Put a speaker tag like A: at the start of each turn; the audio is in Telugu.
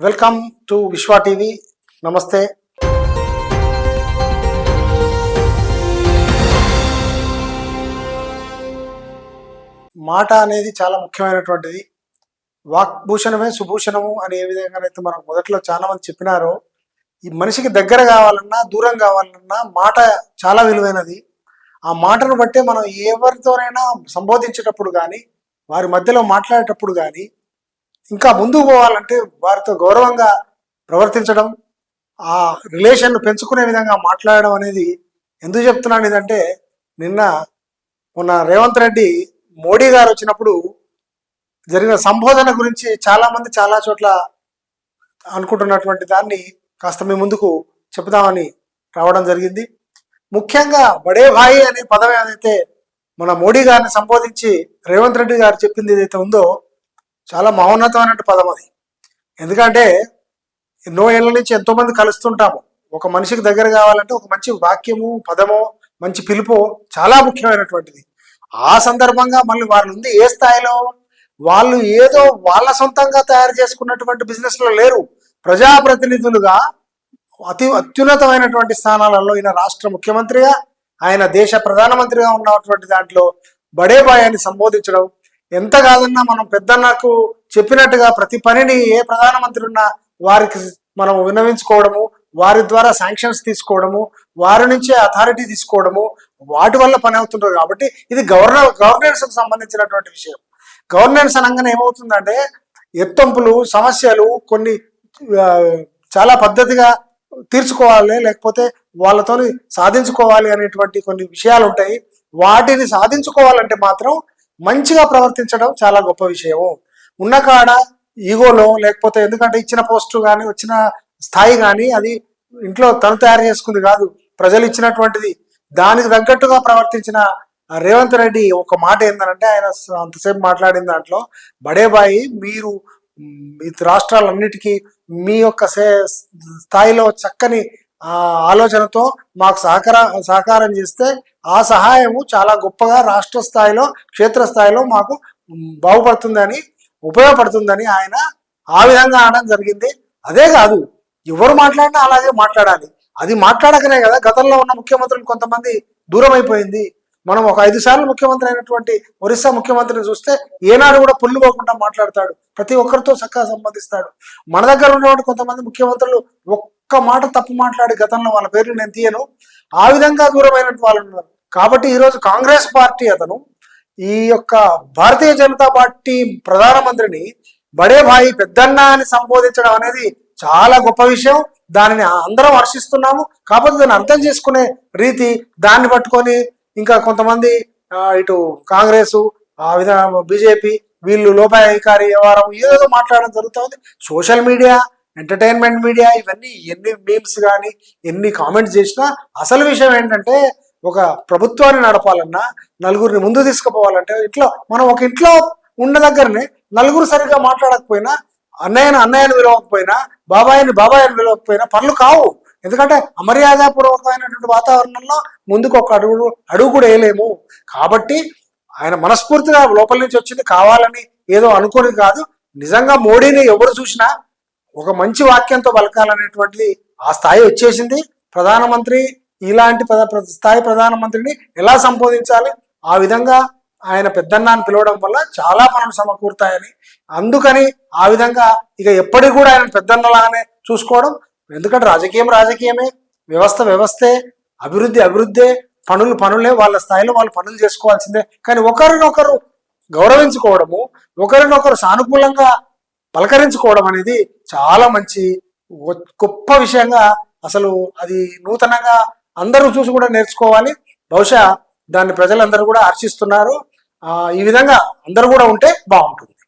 A: వెల్కమ్ టు విశ్వ టీవీ. నమస్తే. మాట అనేది చాలా ముఖ్యమైనటువంటిది. వాక్భూషణమే సుభూషణము అనే విధంగానైతే మనకు మొదట్లో చాలా మంది చెప్పినారో, ఈ మనిషికి దగ్గర కావాలన్నా దూరం కావాలన్నా మాట చాలా విలువైనది. ఆ మాటను బట్టే మనం ఎవరితోనైనా సంబోధించేటప్పుడు కానీ, వారి మధ్యలో మాట్లాడేటప్పుడు కానీ, ఇంకా ముందుకు పోవాలంటే వారితో గౌరవంగా ప్రవర్తించడం, ఆ రిలేషన్ పెంచుకునే విధంగా మాట్లాడడం అనేది ఎందుకు చెప్తున్నాను ఇదంటే, మొన్న రేవంత్ రెడ్డి మోడీ గారు వచ్చినప్పుడు జరిగిన సంబోధన గురించి చాలామంది చాలా చోట్ల అనుకుంటున్నటువంటి దాన్ని కాస్త మీ ముందుకు చెబుదామని రావడం జరిగింది. ముఖ్యంగా బడే భాయి అనే పదం ఏదైతే మన మోడీ గారిని సంబోధించి రేవంత్ రెడ్డి గారు చెప్పింది ఏదైతే ఉందో చాలా మహోన్నతమైన పదం అది. ఎందుకంటే ఎన్నో ఏళ్ళ నుంచి ఎంతోమంది కలుస్తుంటాము. ఒక మనిషికి దగ్గర కావాలంటే ఒక మంచి వాక్యము, పదమో, మంచి పిలుపో చాలా ముఖ్యమైనటువంటిది. ఆ సందర్భంగా మళ్ళీ వాళ్ళు ఉంది ఏ స్థాయిలో, వాళ్ళు ఏదో వాళ్ళ సొంతంగా తయారు చేసుకున్నటువంటి బిజినెస్లో లేరు. ప్రజాప్రతినిధులుగా అత్యున్నతమైనటువంటి స్థానాలలో ఈయన రాష్ట్ర ముఖ్యమంత్రిగా, ఆయన దేశ ప్రధానమంత్రిగా ఉన్నటువంటి దాంట్లో బడేబాయ్ అని సంబోధించడం ఎంత కాదన్నా మనం పెద్దన్నకు చెప్పినట్టుగా ప్రతి పనిని ఏ ప్రధానమంత్రి ఉన్నా వారికి మనం విన్నవించుకోవడము, వారి ద్వారా శాంక్షన్స్ తీసుకోవడము, వారి నుంచే అథారిటీ తీసుకోవడము, వాటి వల్ల పని అవుతుంటుంది. కాబట్టి ఇది గవర్నెన్స్కి సంబంధించినటువంటి విషయం. గవర్నెన్స్ అనగానే ఏమవుతుందంటే ఎత్తంపులు, సమస్యలు కొన్ని చాలా పద్ధతిగా తీర్చుకోవాలి, లేకపోతే వాళ్ళతో సాధించుకోవాలి అనేటువంటి కొన్ని విషయాలు ఉంటాయి. వాటిని సాధించుకోవాలంటే మాత్రం మంచిగా ప్రవర్తించడం చాలా గొప్ప విషయము. ఉన్న కాడ ఈగోలో, లేకపోతే ఎందుకంటే ఇచ్చిన పోస్టు కానీ వచ్చిన స్థాయి కానీ అది ఇంట్లో తను తయారు చేసుకుంది కాదు, ప్రజలు ఇచ్చినటువంటిది. దానికి తగ్గట్టుగా ప్రవర్తించిన రేవంత్ రెడ్డి ఒక మాట ఏంటంటే, ఆయన అంతసేపు మాట్లాడిన దాంట్లో బడేబాయి మీరు మీ రాష్ట్రాలన్నిటికీ మీ యొక్క స్థాయిలో చక్కని ఆలోచనతో మాకు సహకారం చేస్తే ఆ సహాయము చాలా గొప్పగా రాష్ట్ర స్థాయిలో, క్షేత్రస్థాయిలో మాకు బాగుపడుతుందని, ఉపయోగపడుతుందని ఆయన ఆ విధంగా అనడం జరిగింది. అదే కాదు, ఎవరు మాట్లాడినా అలాగే మాట్లాడాలి. అది మాట్లాడకనే కదా గతంలో ఉన్న ముఖ్యమంత్రులు కొంతమంది దూరం అయిపోయింది. మనం ఒక 5 సార్లు ముఖ్యమంత్రి అయినటువంటి ఒరిస్సా ముఖ్యమంత్రిని చూస్తే ఏనాడు కూడా పొల్లుపోకుండా మాట్లాడతాడు, ప్రతి ఒక్కరితో చక్కగా సంబంధిస్తాడు. మన దగ్గర ఉన్నటువంటి కొంతమంది ముఖ్యమంత్రులు ఒక్క మాట తప్పు మాట్లాడి గతంలో వాళ్ళ పేర్లు నేను తీయను, ఆ విధంగా దూరమైనటువంటి వాళ్ళు ఉన్నారు. కాబట్టి ఈరోజు కాంగ్రెస్ పార్టీ అతను ఈ యొక్క భారతీయ జనతా పార్టీ ప్రధానమంత్రిని బడే భాయి, పెద్దన్న అని సంబోధించడం అనేది చాలా గొప్ప విషయం. దానిని అందరం హర్షిస్తున్నాము. కాకపోతే దాన్ని అర్థం చేసుకునే రీతి, దాన్ని పట్టుకొని ఇంకా కొంతమంది ఇటు కాంగ్రెస్, ఆ విధంగా బీజేపీ వీళ్ళు లోపాయకారి వ్యవహారం ఏదో మాట్లాడడం జరుగుతుంది. సోషల్ మీడియా, ఎంటర్టైన్మెంట్ మీడియా ఇవన్నీ ఎన్ని మీమ్స్ కానీ ఎన్ని కామెంట్స్ చేసినా అసలు విషయం ఏంటంటే, ఒక ప్రభుత్వాన్ని నడపాలన్నా, నలుగురిని ముందు తీసుకుపోవాలంటే, మనం ఒక ఇంట్లో ఉన్న దగ్గరనే నలుగురు సరిగ్గా మాట్లాడకపోయినా, అన్నయ్యని పిలవకపోయినా, బాబాయిని పిలవకపోయినా పనులు కావు. ఎందుకంటే అమర్యాదపూర్వకమైనటువంటి వాతావరణంలో ముందుకు ఒక అడుగు కూడా వేయలేము. కాబట్టి ఆయన మనస్ఫూర్తిగా లోపల నుంచి వచ్చింది, కావాలని ఏదో అనుకోని కాదు. నిజంగా మోడీని ఎవరు చూసినా ఒక మంచి వాక్యంతో పలకాలనేటువంటిది ఆ స్థాయి వచ్చేసింది. ప్రధానమంత్రి ఇలాంటి స్థాయి ప్రధానమంత్రిని ఎలా సంబోధించాలి, ఆ విధంగా ఆయన పెద్దన్నాన్ని పిలవడం వల్ల చాలా పనులు సమకూరుతాయని, అందుకని ఆ విధంగా ఇక ఎప్పటికి కూడా ఆయన పెద్దన్నలాగానే చూసుకోవడం. ఎందుకంటే రాజకీయమే, వ్యవస్థే, అభివృద్ధే, పనులే, వాళ్ళ స్థాయిలో వాళ్ళు పనులు చేసుకోవాల్సిందే. కానీ ఒకరినొకరు గౌరవించుకోవడము, ఒకరినొకరు సానుకూలంగా పలకరించుకోవడం అనేది చాలా మంచి గొప్ప విషయంగా, అసలు అది నూతనంగా అందరూ చూసి కూడా నేర్చుకోవాలి. బహుశా దాన్ని ప్రజలందరూ కూడా హర్షిస్తున్నారు. ఈ విధంగా అందరూ కూడా ఉంటే బాగుంటుంది.